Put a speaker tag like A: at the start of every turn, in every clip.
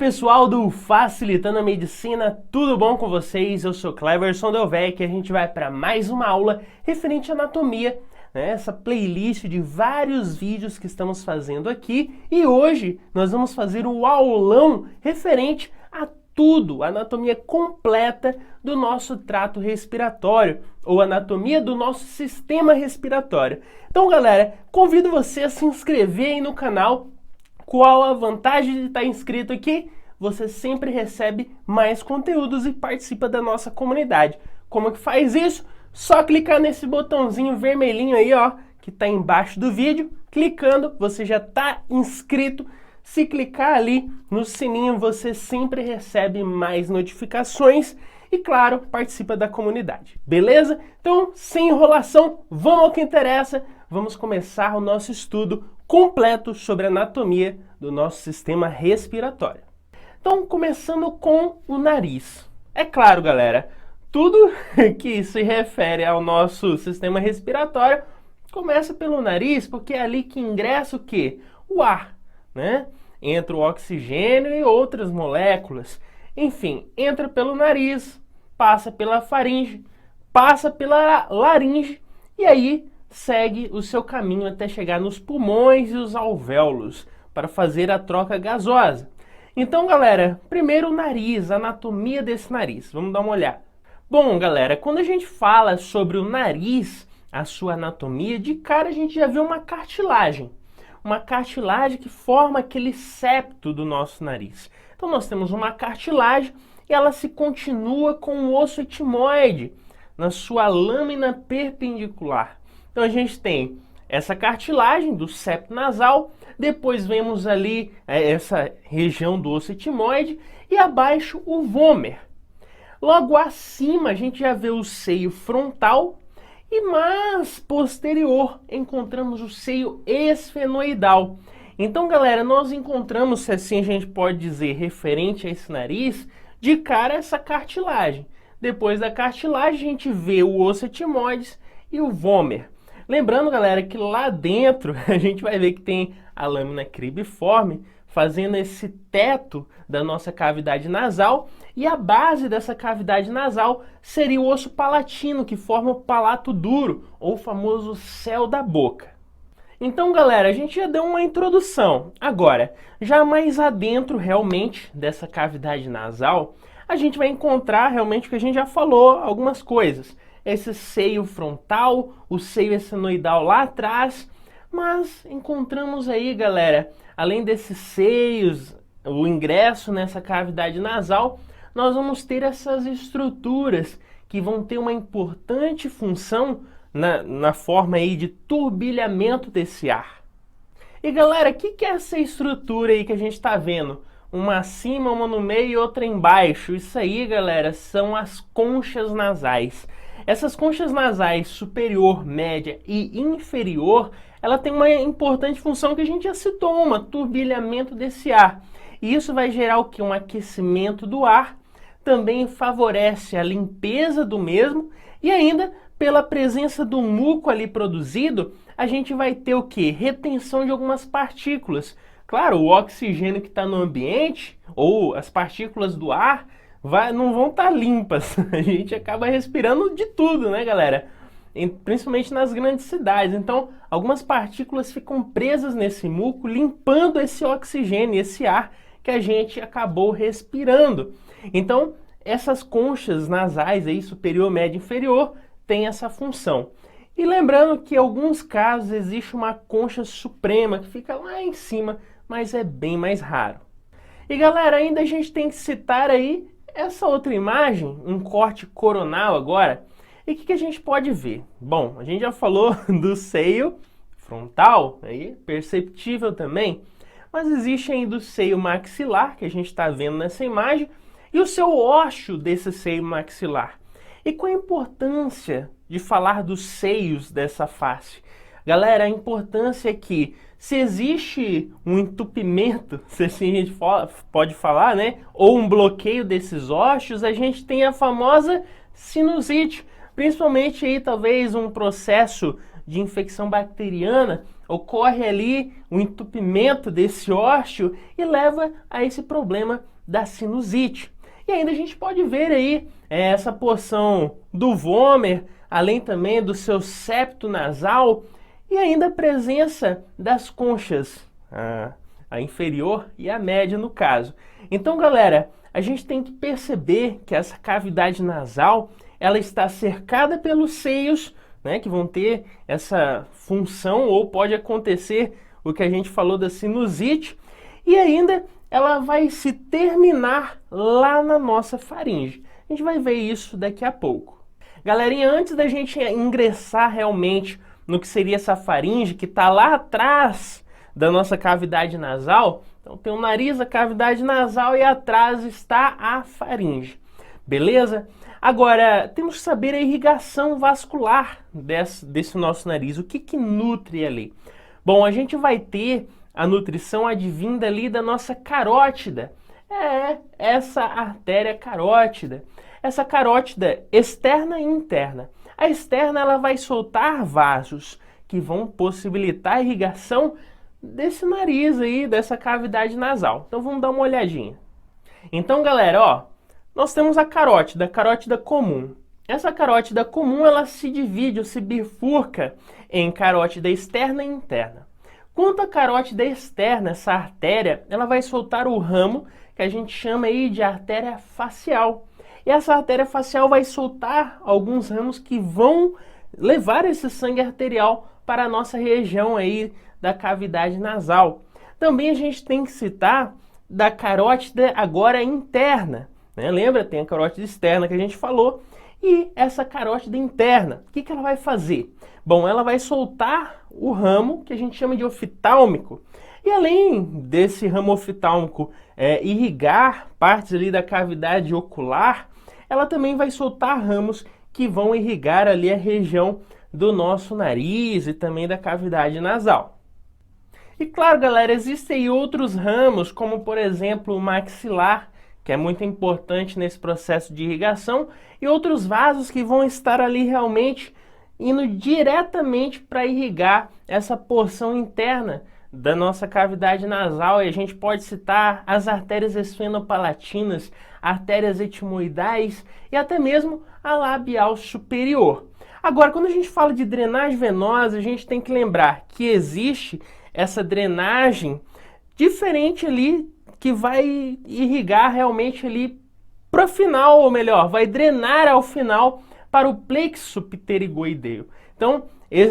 A: pessoal do Facilitando a Medicina, tudo bom com vocês? Eu sou Cleverson Delvecchi e a gente vai para mais uma aula referente à anatomia, né? Essa playlist de vários vídeos que estamos fazendo aqui, e hoje nós vamos fazer um aulão referente a tudo, a anatomia completa do nosso trato respiratório, ou anatomia do nosso sistema respiratório. Então, galera, convido você a se inscrever aí no canal. Qual a vantagem de estar inscrito aqui? Você sempre recebe mais conteúdos e participa da nossa comunidade. Como que faz isso? Só clicar nesse botãozinho vermelhinho aí, ó, que está embaixo do vídeo. Clicando, você já está inscrito. Se clicar ali no sininho, você sempre recebe mais notificações e, claro, participa da comunidade. Beleza? Então, sem enrolação, vamos ao que interessa. Vamos começar o nosso estudo completo sobre a anatomia do nosso sistema respiratório. Então, começando com o nariz. É claro, galera, tudo que se refere ao nosso sistema respiratório começa pelo nariz, porque é ali que ingressa o quê? O ar, né? Entra o oxigênio e outras moléculas. Enfim, entra pelo nariz, passa pela faringe, passa pela laringe e aí segue o seu caminho até chegar nos pulmões e os alvéolos para fazer a troca gasosa. Então, galera, primeiro o nariz, a anatomia desse nariz. Vamos dar uma olhada. Bom, galera, quando a gente fala sobre o nariz, a sua anatomia, de cara a gente já vê uma cartilagem. Uma cartilagem que forma aquele septo do nosso nariz. Então, nós temos uma cartilagem e ela se continua com o osso etimoide na sua lâmina perpendicular. Então a gente tem essa cartilagem do septo nasal, depois vemos ali essa região do osso etimoide e abaixo o vômer. Logo acima a gente já vê o seio frontal e mais posterior encontramos o seio esfenoidal. Então, galera, nós encontramos, se assim a gente pode dizer, referente a esse nariz, de cara essa cartilagem. Depois da cartilagem a gente vê o osso etimoides e o vômer. Lembrando, galera, que lá dentro a gente vai ver que tem a lâmina cribiforme fazendo esse teto da nossa cavidade nasal, e a base dessa cavidade nasal seria o osso palatino, que forma o palato duro, ou o famoso céu da boca. Então, galera, a gente já deu uma introdução. Agora, já mais adentro realmente dessa cavidade nasal, a gente vai encontrar realmente o que a gente já falou, algumas coisas. Esse seio frontal, o seio esfenoidal lá atrás, mas encontramos aí, galera, além desses seios, o ingresso nessa cavidade nasal, nós vamos ter essas estruturas que vão ter uma importante função na forma aí de turbilhamento desse ar. E, galera, o que é essa estrutura aí que a gente está vendo? Uma acima, uma no meio e outra embaixo. Isso aí, galera, são as conchas nasais. Essas conchas nasais superior, média e inferior, ela tem uma importante função que a gente já citou, um turbilhamento desse ar. E isso vai gerar o quê? Um aquecimento do ar, também favorece a limpeza do mesmo e ainda, pela presença do muco ali produzido, a gente vai ter o quê? Retenção de algumas partículas. Claro, o oxigênio que está no ambiente, ou as partículas do ar, não vão estar limpas. A gente acaba respirando de tudo, né, galera? Principalmente nas grandes cidades. Então, algumas partículas ficam presas nesse muco, limpando esse oxigênio, esse ar que a gente acabou respirando. Então, essas conchas nasais aí, superior, média e inferior, têm essa função. E lembrando que em alguns casos existe uma concha suprema que fica lá em cima, mas é bem mais raro. E, galera, ainda a gente tem que citar aí essa outra imagem, um corte coronal agora. E o que a gente pode ver? Bom, a gente já falou do seio frontal, aí, perceptível também, mas existe ainda o seio maxilar, que a gente está vendo nessa imagem, e o seu ósseo desse seio maxilar. E qual a importância de falar dos seios dessa face? Galera, a importância é que se existe um entupimento, se assim a gente pode falar, né, ou um bloqueio desses ósseos, a gente tem a famosa sinusite, principalmente aí talvez um processo de infecção bacteriana, ocorre ali o entupimento desse ósseo e leva a esse problema da sinusite. E ainda a gente pode ver aí essa porção do vômer, além também do seu septo nasal e ainda a presença das conchas, a inferior e a média no caso. Então, galera, a gente tem que perceber que essa cavidade nasal, ela está cercada pelos seios, né, que vão ter essa função, ou pode acontecer o que a gente falou da sinusite, e ainda ela vai se terminar lá na nossa faringe. A gente vai ver isso daqui a pouco. Galerinha, antes da gente ingressar realmente no que seria essa faringe, que está lá atrás da nossa cavidade nasal, então tem o nariz, a cavidade nasal e atrás está a faringe, beleza? Agora, temos que saber a irrigação vascular desse nosso nariz, o que nutre ali? Bom, a gente vai ter a nutrição advinda ali da nossa carótida, essa artéria carótida, essa carótida externa e interna. A externa ela vai soltar vasos que vão possibilitar a irrigação desse nariz aí, dessa cavidade nasal. Então vamos dar uma olhadinha. Então, galera, ó, nós temos a carótida comum. Essa carótida comum, ela se divide ou se bifurca em carótida externa e interna. Quanto à carótida externa, essa artéria, ela vai soltar o ramo que a gente chama aí de artéria facial. E essa artéria facial vai soltar alguns ramos que vão levar esse sangue arterial para a nossa região aí da cavidade nasal. Também a gente tem que citar da carótida agora interna, né? Lembra? Tem a carótida externa que a gente falou e essa carótida interna. O que ela vai fazer? Bom, ela vai soltar o ramo que a gente chama de oftálmico. E além desse ramo oftálmico irrigar partes ali da cavidade ocular, ela também vai soltar ramos que vão irrigar ali a região do nosso nariz e também da cavidade nasal. E claro, galera, existem outros ramos, como por exemplo o maxilar, que é muito importante nesse processo de irrigação, e outros vasos que vão estar ali realmente indo diretamente para irrigar essa porção interna da nossa cavidade nasal. E a gente pode citar as artérias esfenopalatinas, artérias etimoidais e até mesmo a labial superior. Agora, quando a gente fala de drenagem venosa, a gente tem que lembrar que existe essa drenagem diferente ali que vai irrigar realmente ali para o final, ou melhor, vai drenar ao final para o plexo pterigoideo. Então,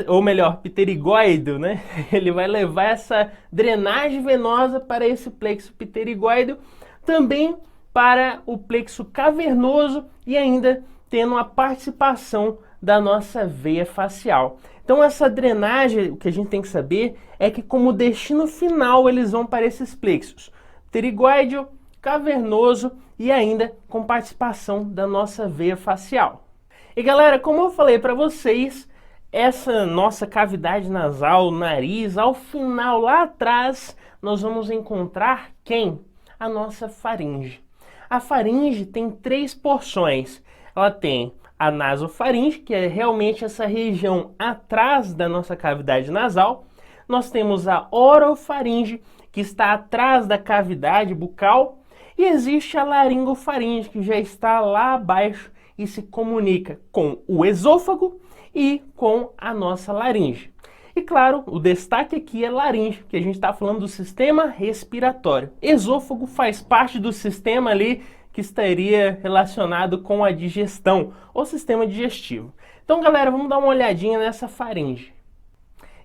A: ou melhor, pterigoideo, né? Ele vai levar essa drenagem venosa para esse plexo pterigoideo, também para o plexo cavernoso e ainda tendo a participação da nossa veia facial. Então essa drenagem, o que a gente tem que saber é que como destino final eles vão para esses plexos pterigoideo, cavernoso e ainda com participação da nossa veia facial. E galera, como eu falei para vocês, essa nossa cavidade nasal, nariz, ao final lá atrás nós vamos encontrar quem? A nossa faringe. A faringe tem 3 porções. Ela tem a nasofaringe, que é realmente essa região atrás da nossa cavidade nasal. Nós temos a orofaringe, que está atrás da cavidade bucal. E existe a laringofaringe, que já está lá abaixo e se comunica com o esôfago e com a nossa laringe. E claro, o destaque aqui é laringe, que a gente está falando do sistema respiratório. Esôfago faz parte do sistema ali que estaria relacionado com a digestão, ou sistema digestivo. Então, galera, vamos dar uma olhadinha nessa faringe.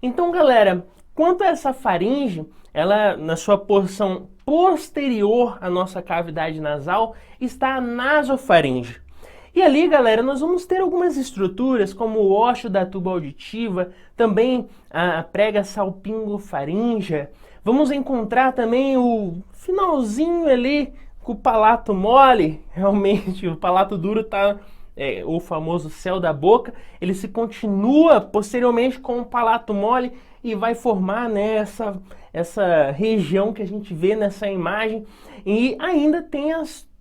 A: Então, galera, quanto a essa faringe, ela, na sua porção posterior à nossa cavidade nasal, está a nasofaringe. E ali, galera, nós vamos ter algumas estruturas, como o ósseo da tuba auditiva, também a prega salpingofaríngea. Vamos encontrar também o finalzinho ali, com o palato mole, realmente o palato duro está o famoso céu da boca, ele se continua posteriormente com o palato mole e vai formar, né, essa região que a gente vê nessa imagem. E ainda tem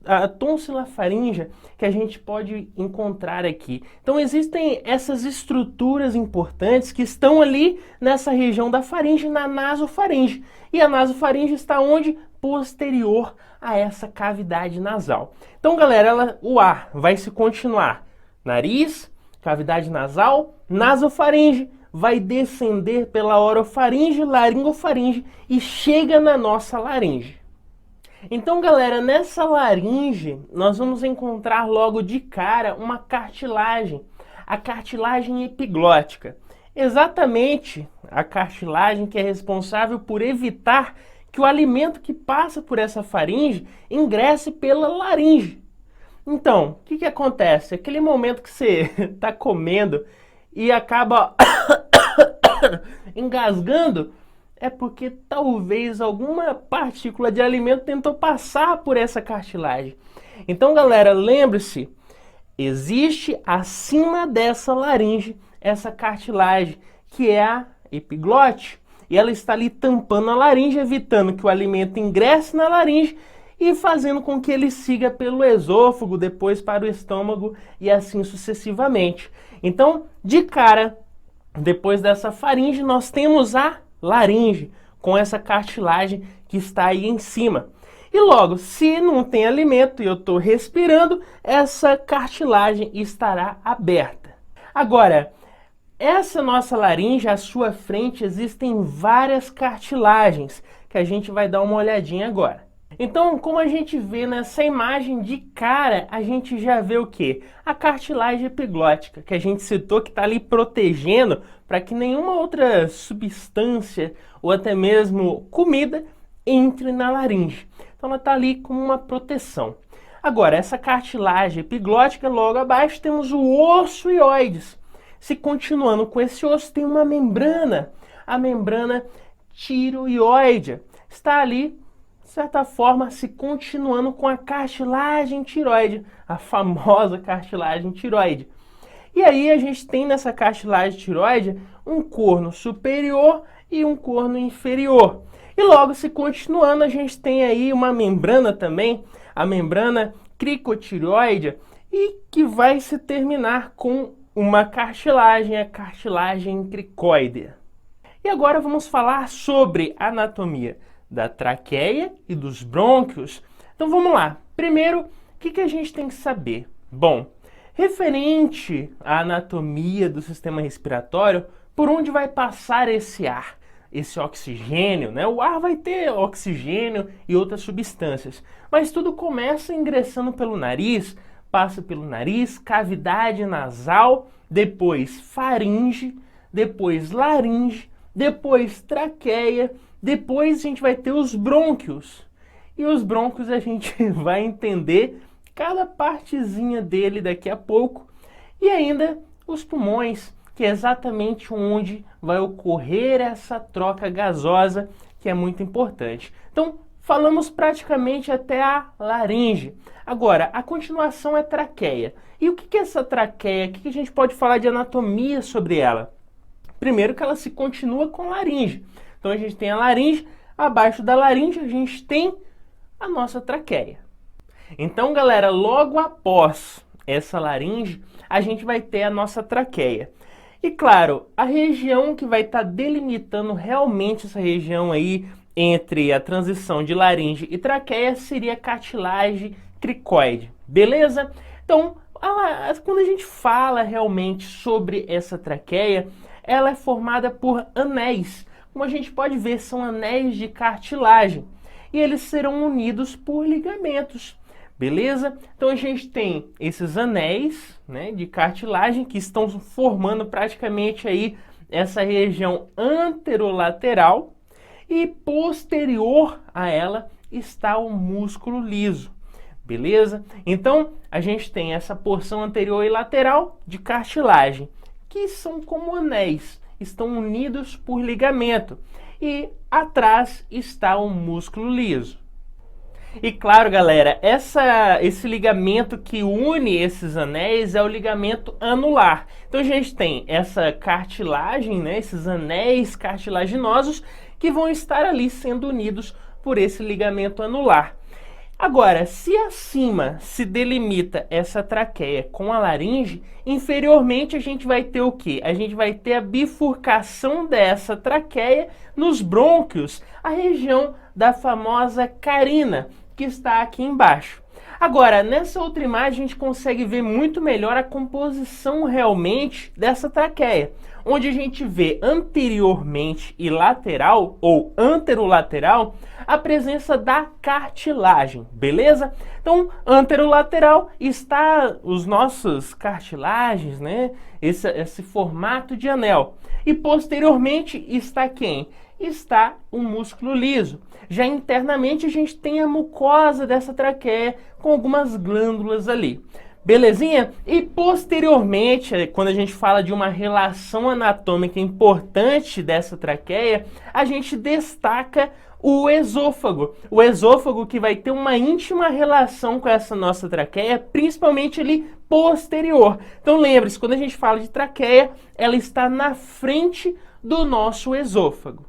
A: a tonsilofaríngea que a gente pode encontrar aqui. Então existem essas estruturas importantes que estão ali nessa região da faringe, na nasofaringe. E a nasofaringe está onde? Posterior a essa cavidade nasal. Então, galera, o ar vai se continuar. Nariz, cavidade nasal, nasofaringe, vai descender pela orofaringe, laringofaringe e chega na nossa laringe. Então, galera, nessa laringe, nós vamos encontrar logo de cara uma cartilagem, a cartilagem epiglótica. Exatamente a cartilagem que é responsável por evitar que o alimento que passa por essa faringe ingresse pela laringe. Então, o que acontece? Aquele momento que você está comendo e acaba engasgando, é porque talvez alguma partícula de alimento tentou passar por essa cartilagem. Então, galera, lembre-se, existe acima dessa laringe essa cartilagem, que é a epiglote. E ela está ali tampando a laringe, evitando que o alimento ingresse na laringe e fazendo com que ele siga pelo esôfago, depois para o estômago e assim sucessivamente. Então, de cara, depois dessa faringe, nós temos a laringe, com essa cartilagem que está aí em cima. E logo, se não tem alimento e eu estou respirando, essa cartilagem estará aberta. Agora, essa nossa laringe, à sua frente, existem várias cartilagens, que a gente vai dar uma olhadinha agora. Então, como a gente vê nessa imagem de cara, a gente já vê o quê? A cartilagem epiglótica, que a gente citou que está ali protegendo para que nenhuma outra substância ou até mesmo comida entre na laringe. Então, ela está ali como uma proteção. Agora, essa cartilagem epiglótica, logo abaixo, temos o osso hioides. Se continuando com esse osso, tem uma membrana, a membrana tiroióidea. Está ali, de certa forma, se continuando com a cartilagem tiroide, a famosa cartilagem tiroide. E aí a gente tem nessa cartilagem tiroide um corno superior e um corno inferior. E logo, se continuando, a gente tem aí uma membrana também, a membrana cricotireoidea, e que vai se terminar com uma cartilagem, a cartilagem cricoidea. E agora vamos falar sobre a anatomia da traqueia e dos brônquios. Então vamos lá. Primeiro, o que a gente tem que saber? Bom, referente à anatomia do sistema respiratório, por onde vai passar esse ar, esse oxigênio, né? O ar vai ter oxigênio e outras substâncias, mas tudo começa ingressando pelo nariz, passa pelo nariz, cavidade nasal, depois faringe, depois laringe, depois traqueia, depois a gente vai ter os brônquios. E os brônquios a gente vai entender cada partezinha dele daqui a pouco. E ainda os pulmões, que é exatamente onde vai ocorrer essa troca gasosa, que é muito importante. Então, falamos praticamente até a laringe. Agora, a continuação é traqueia. E o que é essa traqueia? O que a gente pode falar de anatomia sobre ela? Primeiro que ela se continua com laringe. Então a gente tem a laringe, abaixo da laringe a gente tem a nossa traqueia. Então, galera, logo após essa laringe, a gente vai ter a nossa traqueia. E claro, a região que vai estar delimitando realmente essa região aí entre a transição de laringe e traqueia seria a cartilagem cricoide, beleza? Então, quando a gente fala realmente sobre essa traqueia, ela é formada por anéis. Como a gente pode ver, são anéis de cartilagem. E eles serão unidos por ligamentos, beleza? Então a gente tem esses anéis, né, de cartilagem que estão formando praticamente aí essa região anterolateral. E posterior a ela está o músculo liso, beleza? Então, a gente tem essa porção anterior e lateral de cartilagem, que são como anéis, estão unidos por ligamento. E atrás está o músculo liso. E claro, galera, esse ligamento que une esses anéis é o ligamento anular. Então a gente tem essa cartilagem, né, esses anéis cartilaginosos que vão estar ali sendo unidos por esse ligamento anular. Agora, se acima se delimita essa traqueia com a laringe, inferiormente a gente vai ter o quê? A gente vai ter a bifurcação dessa traqueia nos brônquios, a região da famosa carina, que está aqui embaixo. Agora, nessa outra imagem, a gente consegue ver muito melhor a composição realmente dessa traqueia, onde a gente vê anteriormente e lateral, ou anterolateral, a presença da cartilagem, beleza? Então, anterolateral está os nossos cartilagens, né? Esse formato de anel. E posteriormente está quem? Está o músculo liso. Já internamente a gente tem a mucosa dessa traqueia com algumas glândulas ali. Belezinha? E posteriormente, quando a gente fala de uma relação anatômica importante dessa traqueia, a gente destaca o esôfago. O esôfago que vai ter uma íntima relação com essa nossa traqueia, principalmente ali posterior. Então lembre-se, quando a gente fala de traqueia, ela está na frente do nosso esôfago.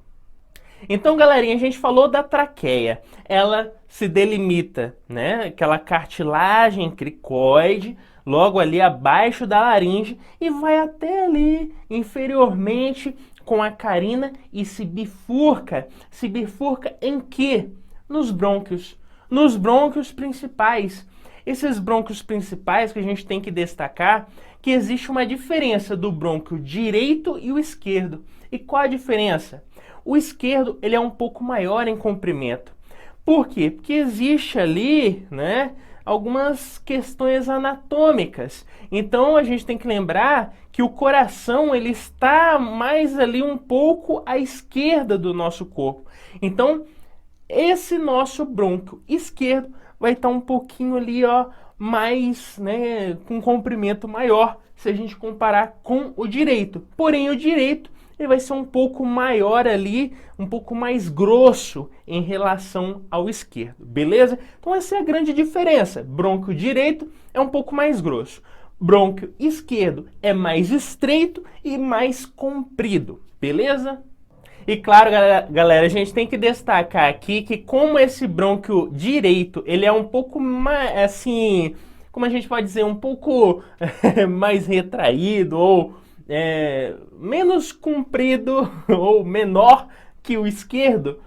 A: Então, galerinha, a gente falou da traqueia. Ela se delimita, né? Aquela cartilagem cricoide, logo ali abaixo da laringe, e vai até ali, inferiormente, com a carina e se bifurca. Se bifurca em quê? Nos brônquios. Nos brônquios principais. Esses brônquios principais que a gente tem que destacar, que existe uma diferença do brônquio direito e o esquerdo. E qual a diferença? O esquerdo ele é um pouco maior em comprimento. Por quê? Porque existe ali, né, algumas questões anatômicas. Então a gente tem que lembrar que o coração ele está mais ali um pouco à esquerda do nosso corpo. Então esse nosso brônquio esquerdo vai estar um pouquinho ali, ó, mais, né, com comprimento maior se a gente comparar com o direito. Porém o direito ele vai ser um pouco maior ali, um pouco mais grosso em relação ao esquerdo, beleza? Então essa é a grande diferença. Brônquio direito é um pouco mais grosso. Brônquio esquerdo é mais estreito e mais comprido, beleza? E claro, galera, a gente tem que destacar aqui que como esse brônquio direito, ele é um pouco mais, assim, como a gente pode dizer, um pouco mais retraído ou menos comprido ou menor que o esquerdo,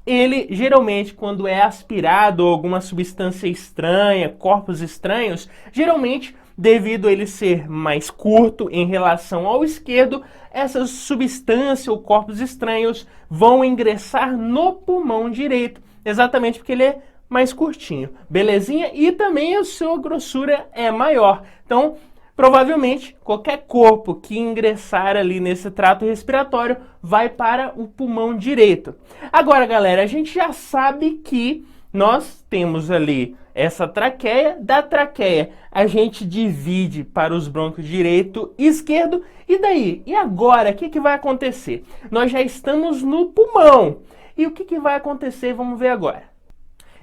A: ele geralmente quando é aspirado alguma substância estranha, corpos estranhos, geralmente devido a ele ser mais curto em relação ao esquerdo, essas substâncias ou corpos estranhos vão ingressar no pulmão direito, exatamente porque ele é mais curtinho, belezinha? E também a sua grossura é maior. Então, provavelmente, qualquer corpo que ingressar ali nesse trato respiratório vai para o pulmão direito. Agora, galera, a gente já sabe que nós temos ali essa traqueia. Da traqueia, a gente divide para os brônquios direito e esquerdo. E daí? E agora? O que vai acontecer? Nós já estamos no pulmão. E o que vai acontecer? Vamos ver agora.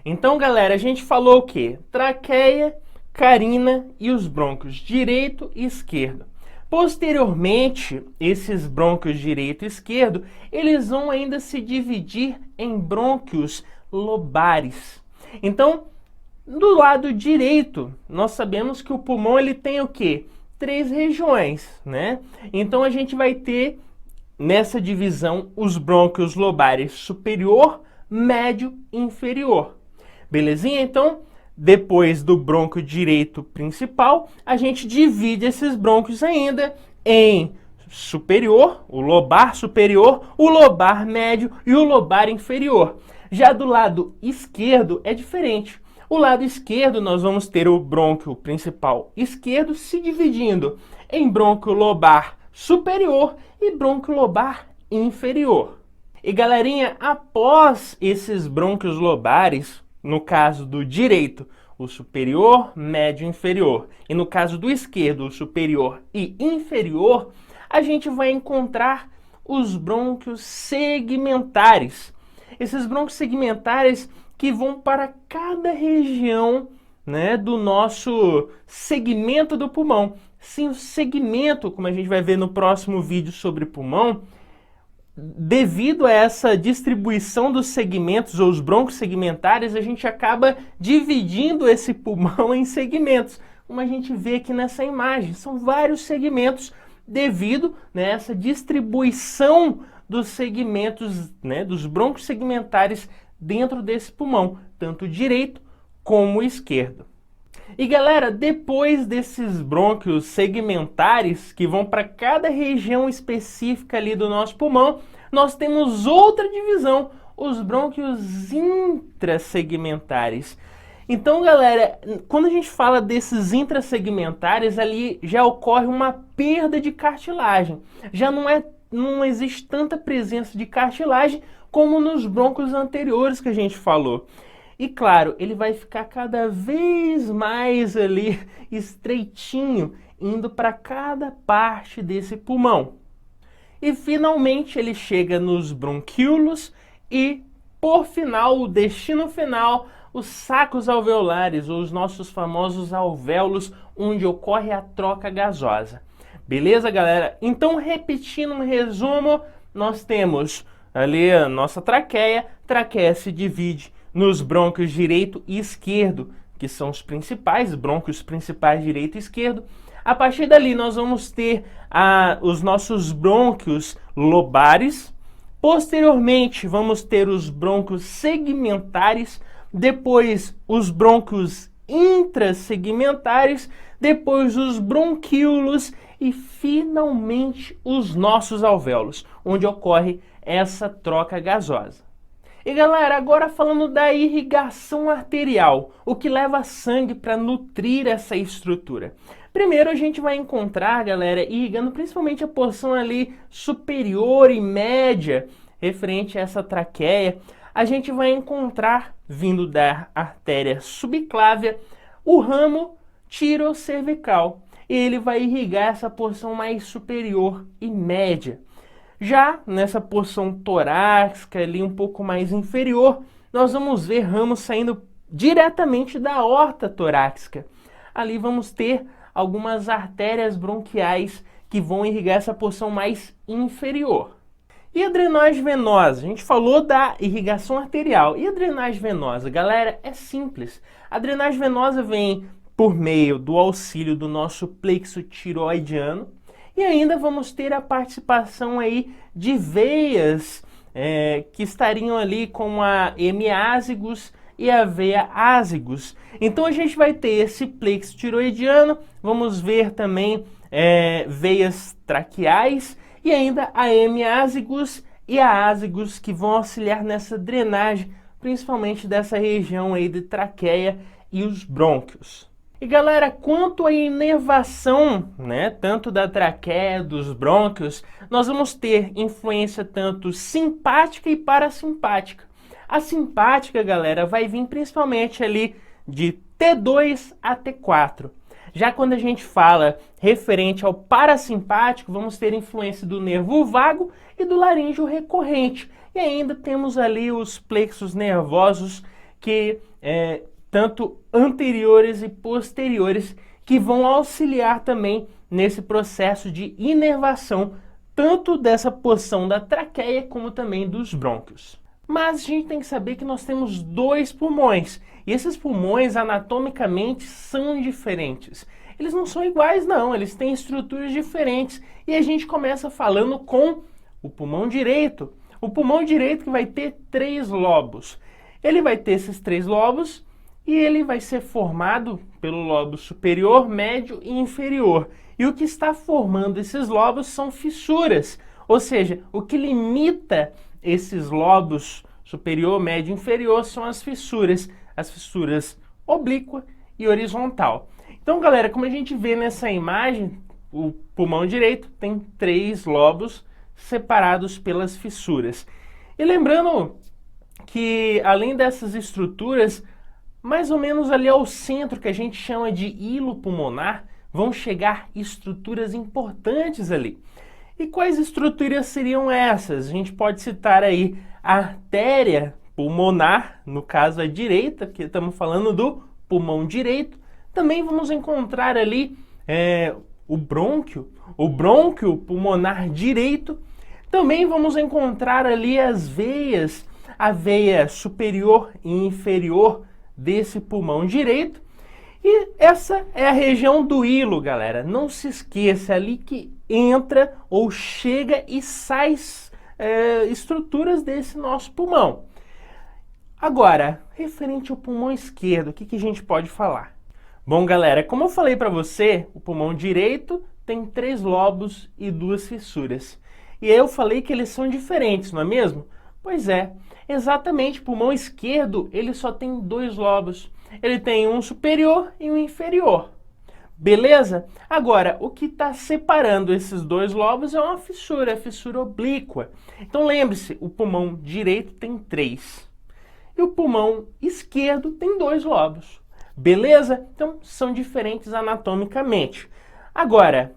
A: Então, galera, a gente falou o quê? Traqueia, carina e os brônquios direito e esquerdo. Posteriormente, esses brônquios direito e esquerdo, eles vão ainda se dividir em brônquios lobares. Então, do lado direito, nós sabemos que o pulmão ele tem o quê? 3 regiões, né? Então a gente vai ter nessa divisão os brônquios lobares superior, médio e inferior. Belezinha? Então, depois do brônquio direito principal, a gente divide esses brônquios ainda em superior, o lobar superior, o lobar médio e o lobar inferior. Já do lado esquerdo é diferente. O lado esquerdo nós vamos ter o brônquio principal esquerdo se dividindo em brônquio lobar superior e brônquio lobar inferior. E galerinha, após esses brônquios lobares, no caso do direito, o superior, médio e inferior, e no caso do esquerdo, o superior e inferior, a gente vai encontrar os brônquios segmentares. Esses brônquios segmentares que vão para cada região, né, do nosso segmento do pulmão. Sim, o segmento, como a gente vai ver no próximo vídeo sobre pulmão, devido a essa distribuição dos segmentos, ou os brônquios segmentares, a gente acaba dividindo esse pulmão em segmentos, como a gente vê aqui nessa imagem. São vários segmentos devido, né, a essa distribuição dos segmentos, né, dos brônquios segmentares dentro desse pulmão, tanto direito como esquerdo. E galera, depois desses brônquios segmentares que vão para cada região específica ali do nosso pulmão, nós temos outra divisão, os brônquios intrassegmentares. Então, galera, quando a gente fala desses intrassegmentares, ali já ocorre uma perda de cartilagem. Já não existe tanta presença de cartilagem como nos brônquios anteriores que a gente falou. E claro, ele vai ficar cada vez mais ali estreitinho, indo para cada parte desse pulmão. E finalmente ele chega nos bronquíolos e, por final, o destino final, os sacos alveolares, ou os nossos famosos alvéolos, onde ocorre a troca gasosa. Beleza, galera? Então, repetindo um resumo, nós temos ali a nossa traqueia. Traqueia se divide nos brônquios direito e esquerdo, que são os principais, brônquios principais direito e esquerdo. A partir dali nós vamos ter os nossos brônquios lobares. Posteriormente vamos ter os brônquios segmentares, depois os brônquios intrassegmentares, depois os bronquíolos e finalmente os nossos alvéolos, onde ocorre essa troca gasosa. E galera, agora falando da irrigação arterial, o que leva sangue para nutrir essa estrutura. Primeiro a gente vai encontrar, galera, irrigando principalmente a porção ali superior e média, referente a essa traqueia, a gente vai encontrar, vindo da artéria subclávia, o ramo tirocervical. Ele vai irrigar essa porção mais superior e média. Já nessa porção torácica, ali um pouco mais inferior, nós vamos ver ramos saindo diretamente da aorta torácica. Ali vamos ter algumas artérias bronquiais que vão irrigar essa porção mais inferior. E a drenagem venosa? A gente falou da irrigação arterial. E a drenagem venosa? Galera, é simples. A drenagem venosa vem por meio do auxílio do nosso plexo tiroidiano. E ainda vamos ter a participação aí de veias que estariam ali com a hemiásigos e a veia ásigos. Então a gente vai ter esse plexo tiroidiano, vamos ver também veias traqueais e ainda a hemiásigos e a ásigos que vão auxiliar nessa drenagem, principalmente dessa região aí de traqueia e os brônquios. E galera, quanto à inervação, né, tanto da traqueia, dos brônquios, nós vamos ter influência tanto simpática e parasimpática. A simpática, galera, vai vir principalmente ali de T2 a T4. Já quando a gente fala referente ao parasimpático, vamos ter influência do nervo vago e do laríngeo recorrente. E ainda temos ali os plexos nervosos que tanto anteriores e posteriores, que vão auxiliar também nesse processo de inervação, tanto dessa porção da traqueia como também dos brônquios. Mas a gente tem que saber que nós temos dois pulmões, e esses pulmões anatomicamente são diferentes. Eles não são iguais não, eles têm estruturas diferentes, e a gente começa falando com o pulmão direito. O pulmão direito que vai ter 3 lobos. Ele vai ter esses 3 lobos, e ele vai ser formado pelo lobo superior, médio e inferior. E o que está formando esses lobos são fissuras, ou seja, o que limita esses lobos superior, médio e inferior são as fissuras oblíqua e horizontal. Então, galera, como a gente vê nessa imagem, o pulmão direito tem 3 lobos separados pelas fissuras. E lembrando que, além dessas estruturas, mais ou menos ali ao centro, que a gente chama de hilo pulmonar, vão chegar estruturas importantes ali. E quais estruturas seriam essas? A gente pode citar aí a artéria pulmonar, no caso a direita, porque estamos falando do pulmão direito. Também vamos encontrar ali o brônquio pulmonar direito. Também vamos encontrar ali as veias, a veia superior e inferior desse pulmão direito. E essa é a região do hilo, galera. Não se esqueça, é ali que entra ou chega e sai estruturas desse nosso pulmão. Agora, referente ao pulmão esquerdo, o que a gente pode falar? Bom, galera, como eu falei para você, o pulmão direito tem 3 lobos e 2 fissuras. E aí eu falei que eles são diferentes, não é mesmo? Pois é, exatamente, o pulmão esquerdo ele só tem 2 lobos. Ele tem um superior e um inferior. Beleza? Agora, o que está separando esses 2 lobos é uma fissura, a fissura oblíqua. Então lembre-se, o pulmão direito tem 3. E o pulmão esquerdo tem 2 lobos. Beleza? Então, são diferentes anatomicamente. Agora,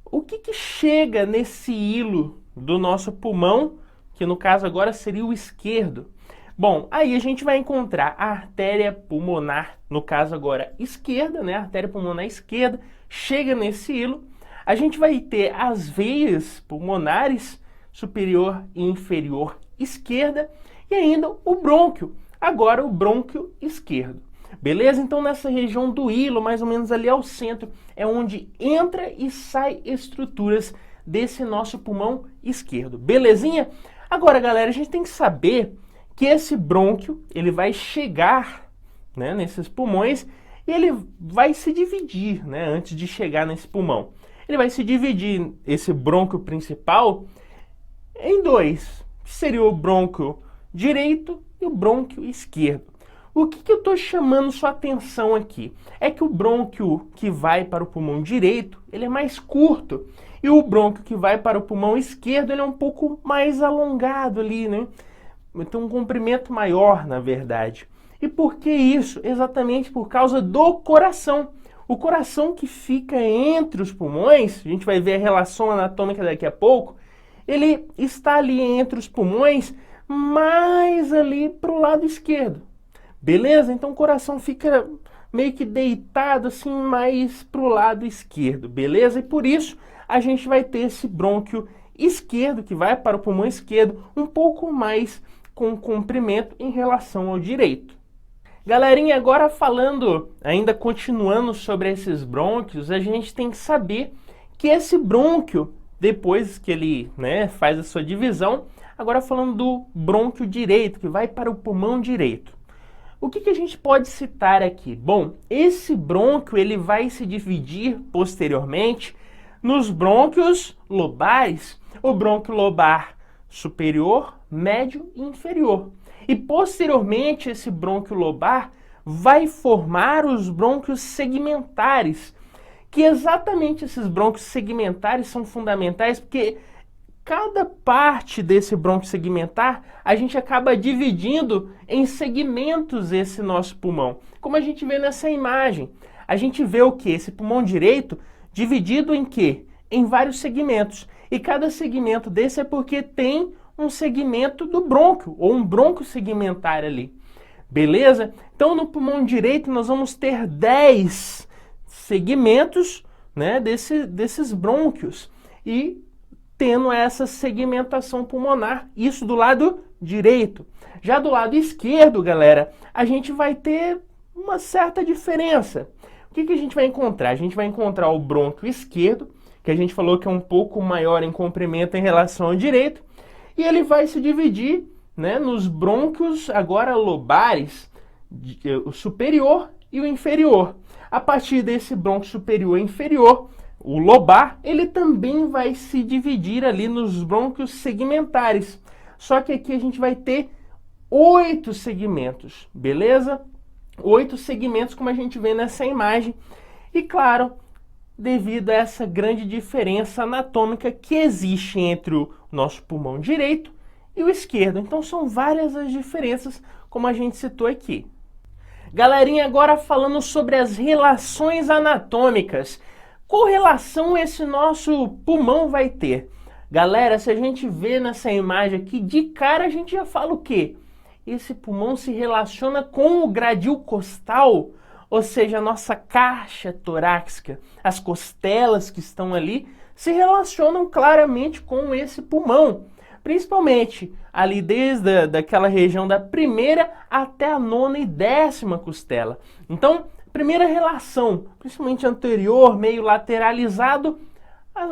A: o que chega nesse hilo do nosso pulmão, que no caso agora seria o esquerdo? Bom, aí a gente vai encontrar a artéria pulmonar, no caso agora esquerda, né? A artéria pulmonar esquerda chega nesse hilo. A gente vai ter as veias pulmonares superior e inferior esquerda e ainda o brônquio, agora o brônquio esquerdo. Beleza? Então nessa região do hilo, mais ou menos ali ao centro, é onde entra e sai estruturas desse nosso pulmão esquerdo. Belezinha? Agora, galera, a gente tem que saber que esse brônquio, ele vai chegar, né, nesses pulmões e ele vai se dividir, né, antes de chegar nesse pulmão. Ele vai se dividir, esse brônquio principal, em 2, que seria o brônquio direito e o brônquio esquerdo. O que eu estou chamando sua atenção aqui? É que o brônquio que vai para o pulmão direito, ele é mais curto, e o brônquio que vai para o pulmão esquerdo, ele é um pouco mais alongado ali, né? Tem um comprimento maior, na verdade. E por que isso? Exatamente por causa do coração. O coração que fica entre os pulmões, a gente vai ver a relação anatômica daqui a pouco, ele está ali entre os pulmões, mais ali para o lado esquerdo. Beleza? Então o coração fica meio que deitado assim mais para o lado esquerdo. Beleza? E por isso a gente vai ter esse brônquio esquerdo, que vai para o pulmão esquerdo, um pouco mais com comprimento em relação ao direito. Galerinha, agora falando, ainda continuando sobre esses brônquios, a gente tem que saber que esse brônquio, depois que ele, né, faz a sua divisão, agora falando do brônquio direito, que vai para o pulmão direito. O que a gente pode citar aqui? Bom, esse brônquio ele vai se dividir posteriormente nos brônquios lobares, o brônquio lobar superior, médio e inferior. E posteriormente esse brônquio lobar vai formar os brônquios segmentares, que exatamente esses brônquios segmentares são fundamentais porque cada parte desse brônquio segmentar a gente acaba dividindo em segmentos esse nosso pulmão. Como a gente vê nessa imagem, a gente vê o que? Esse pulmão direito dividido em quê? Em vários segmentos. E cada segmento desse é porque tem um segmento do brônquio, ou um brônquio segmentar ali. Beleza? Então no pulmão direito nós vamos ter 10 segmentos, né, desses brônquios. E tendo essa segmentação pulmonar, isso do lado direito. Já do lado esquerdo, galera, a gente vai ter uma certa diferença. O que a gente vai encontrar? A gente vai encontrar o brônquio esquerdo, que a gente falou que é um pouco maior em comprimento em relação ao direito, e ele vai se dividir, né, nos brônquios agora lobares, o superior e o inferior. A partir desse brônquio superior e inferior, o lobar, ele também vai se dividir ali nos brônquios segmentares. Só que aqui a gente vai ter 8 segmentos, beleza? 8 segmentos, como a gente vê nessa imagem. E claro, devido a essa grande diferença anatômica que existe entre o nosso pulmão direito e o esquerdo. Então são várias as diferenças, como a gente citou aqui. Galerinha, agora falando sobre as relações anatômicas. Qual relação esse nosso pulmão vai ter? Galera, se a gente vê nessa imagem aqui, de cara a gente já fala o quê? Esse pulmão se relaciona com o gradil costal, ou seja, a nossa caixa torácica. As costelas que estão ali se relacionam claramente com esse pulmão, principalmente ali desde daquela região da primeira até a nona e décima costela. Então, primeira relação, principalmente anterior, meio lateralizado,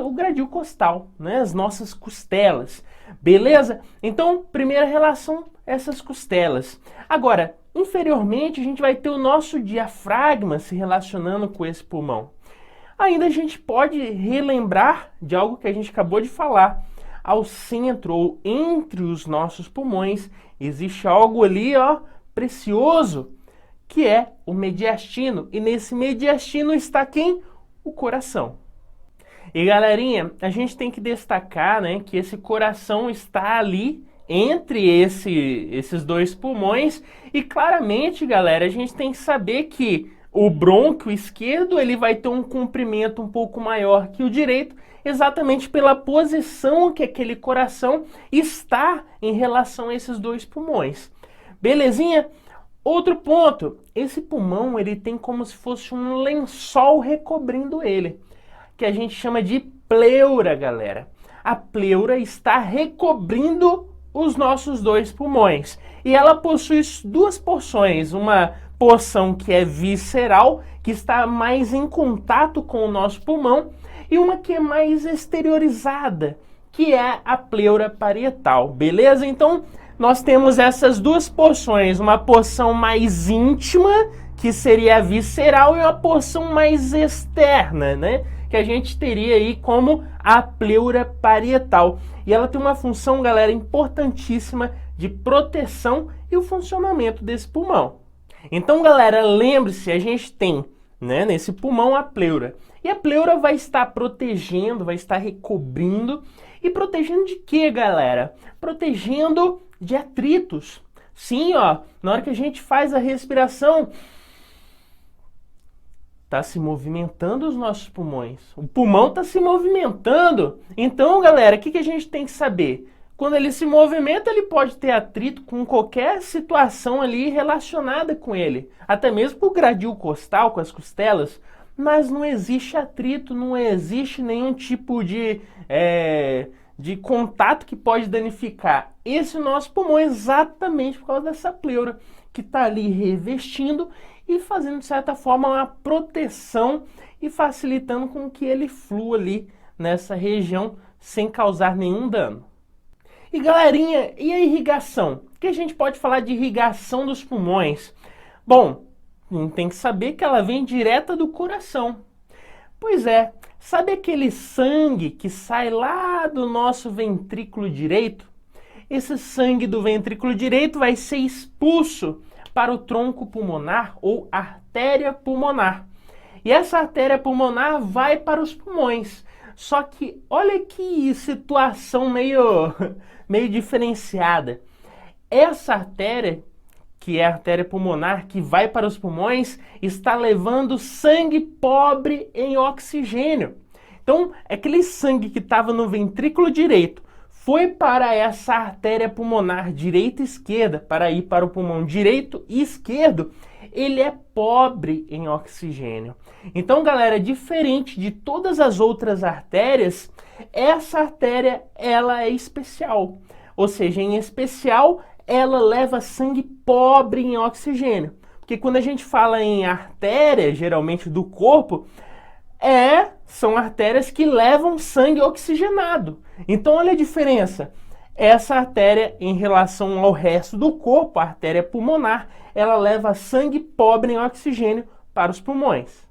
A: o gradil costal, né? As nossas costelas, beleza? Então, primeira relação, essas costelas. Agora, inferiormente, a gente vai ter o nosso diafragma se relacionando com esse pulmão. Ainda a gente pode relembrar de algo que a gente acabou de falar. Ao centro ou entre os nossos pulmões existe algo ali, ó, precioso, que é o mediastino. E nesse mediastino está quem? O coração. E galerinha, a gente tem que destacar, né, que esse coração está ali entre esses dois pulmões e claramente, galera, a gente tem que saber que o brônquio esquerdo ele vai ter um comprimento um pouco maior que o direito, exatamente pela posição que aquele coração está em relação a esses dois pulmões. Belezinha? Outro ponto, esse pulmão ele tem como se fosse um lençol recobrindo ele, que a gente chama de pleura, galera. A pleura está recobrindo os nossos dois pulmões. E ela possui duas porções, uma porção que é visceral, que está mais em contato com o nosso pulmão, e uma que é mais exteriorizada, que é a pleura parietal, beleza? Então, nós temos essas duas porções, uma porção mais íntima, que seria a visceral, e uma porção mais externa, né? Que a gente teria aí como a pleura parietal. E ela tem uma função, galera, importantíssima de proteção e o funcionamento desse pulmão. Então, galera, lembre-se, a gente tem, né, nesse pulmão a pleura. E a pleura vai estar protegendo, vai estar recobrindo. E protegendo de quê, galera? Protegendo de atritos. Sim, ó, na hora que a gente faz a respiração, está se movimentando os nossos pulmões. O pulmão está se movimentando. Então, galera, o que a gente tem que saber? Quando ele se movimenta, ele pode ter atrito com qualquer situação ali relacionada com ele. Até mesmo com o gradil costal, com as costelas. Mas não existe atrito, não existe nenhum tipo de contato que pode danificar esse nosso pulmão exatamente por causa dessa pleura que está ali revestindo e fazendo, de certa forma, uma proteção e facilitando com que ele flua ali nessa região sem causar nenhum dano. E galerinha, e a irrigação? O que a gente pode falar de irrigação dos pulmões? Bom, tem que saber que ela vem direta do coração. Pois é, sabe aquele sangue que sai lá do nosso ventrículo direito? Esse sangue do ventrículo direito vai ser expulso para o tronco pulmonar ou artéria pulmonar. E essa artéria pulmonar vai para os pulmões. Só que olha que situação meio diferenciada. Essa artéria, que é a artéria pulmonar que vai para os pulmões, está levando sangue pobre em oxigênio. Então, aquele sangue que estava no ventrículo direito foi para essa artéria pulmonar direita e esquerda, para ir para o pulmão direito e esquerdo, ele é pobre em oxigênio. Então, galera, diferente de todas as outras artérias, essa artéria, ela é especial. Ou seja, em especial, ela leva sangue pobre em oxigênio. Porque quando a gente fala em artéria, geralmente do corpo, são artérias que levam sangue oxigenado. Então, olha a diferença. Essa artéria, em relação ao resto do corpo, a artéria pulmonar, ela leva sangue pobre em oxigênio para os pulmões.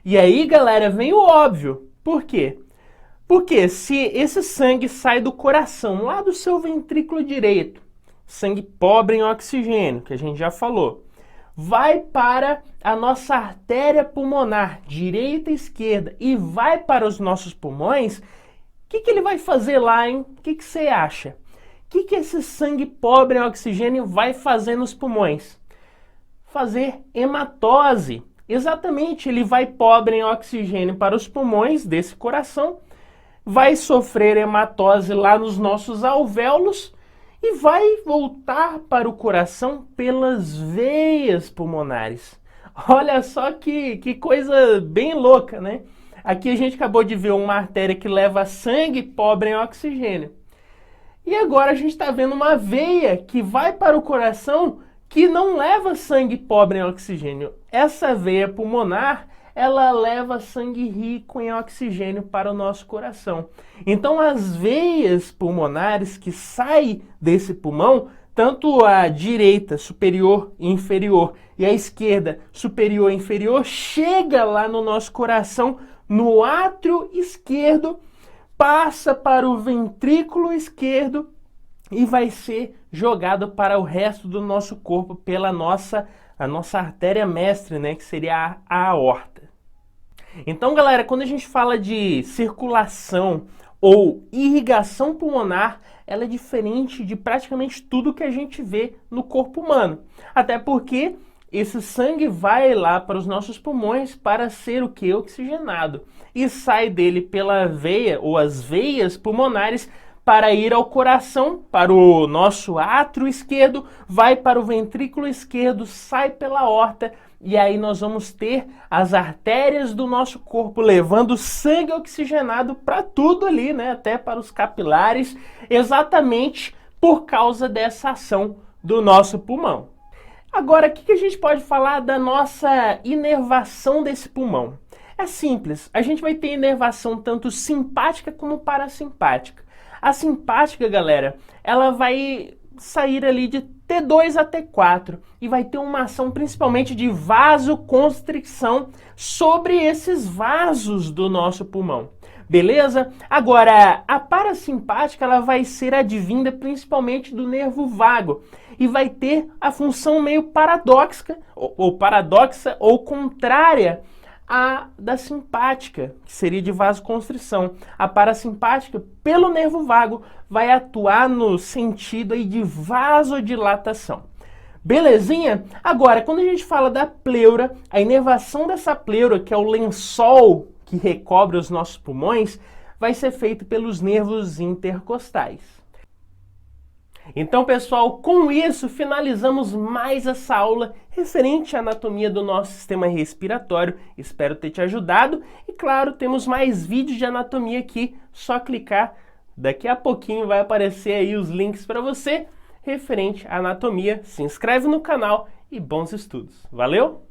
A: E aí, galera, vem o óbvio. Por quê? Porque se esse sangue sai do coração, lá do seu ventrículo direito, sangue pobre em oxigênio, que a gente já falou, vai para a nossa artéria pulmonar, direita e esquerda, e vai para os nossos pulmões, o que ele vai fazer lá, hein? O que você acha? O que esse sangue pobre em oxigênio vai fazer nos pulmões? Fazer hematose. Exatamente, ele vai pobre em oxigênio para os pulmões desse coração, vai sofrer hematose lá nos nossos alvéolos e vai voltar para o coração pelas veias pulmonares. Olha só que coisa bem louca, né? Aqui a gente acabou de ver uma artéria que leva sangue pobre em oxigênio. E agora a gente está vendo uma veia que vai para o coração que não leva sangue pobre em oxigênio. Essa veia pulmonar, ela leva sangue rico em oxigênio para o nosso coração. Então as veias pulmonares que saem desse pulmão, tanto a direita, superior e inferior, e a esquerda, superior e inferior, chega lá no nosso coração, no átrio esquerdo, passa para o ventrículo esquerdo e vai ser jogado para o resto do nosso corpo pela nossa artéria mestre, né, que seria a aorta. Então, galera, quando a gente fala de circulação ou irrigação pulmonar, ela é diferente de praticamente tudo que a gente vê no corpo humano. Até porque esse sangue vai lá para os nossos pulmões para ser o que? Oxigenado. E sai dele pela veia ou as veias pulmonares para ir ao coração, para o nosso átrio esquerdo, vai para o ventrículo esquerdo, sai pela aorta, e aí nós vamos ter as artérias do nosso corpo levando sangue oxigenado para tudo ali, né? Até para os capilares, exatamente por causa dessa ação do nosso pulmão. Agora, o que a gente pode falar da nossa inervação desse pulmão? É simples, a gente vai ter inervação tanto simpática como parasimpática. A simpática, galera, ela vai sair ali de T2 a T4 e vai ter uma ação principalmente de vasoconstricção sobre esses vasos do nosso pulmão. Beleza? Agora, a parasimpática ela vai ser advinda principalmente do nervo vago e vai ter a função meio paradoxa ou contrária a da simpática, que seria de vasoconstrição. A parasimpática, pelo nervo vago, vai atuar no sentido aí de vasodilatação. Belezinha? Agora, quando a gente fala da pleura, a inervação dessa pleura, que é o lençol que recobre os nossos pulmões, vai ser feito pelos nervos intercostais. Então, pessoal, com isso finalizamos mais essa aula referente à anatomia do nosso sistema respiratório. Espero ter te ajudado e, claro, temos mais vídeos de anatomia aqui, só clicar. Daqui a pouquinho vai aparecer aí os links para você referente à anatomia. Se inscreve no canal e bons estudos. Valeu!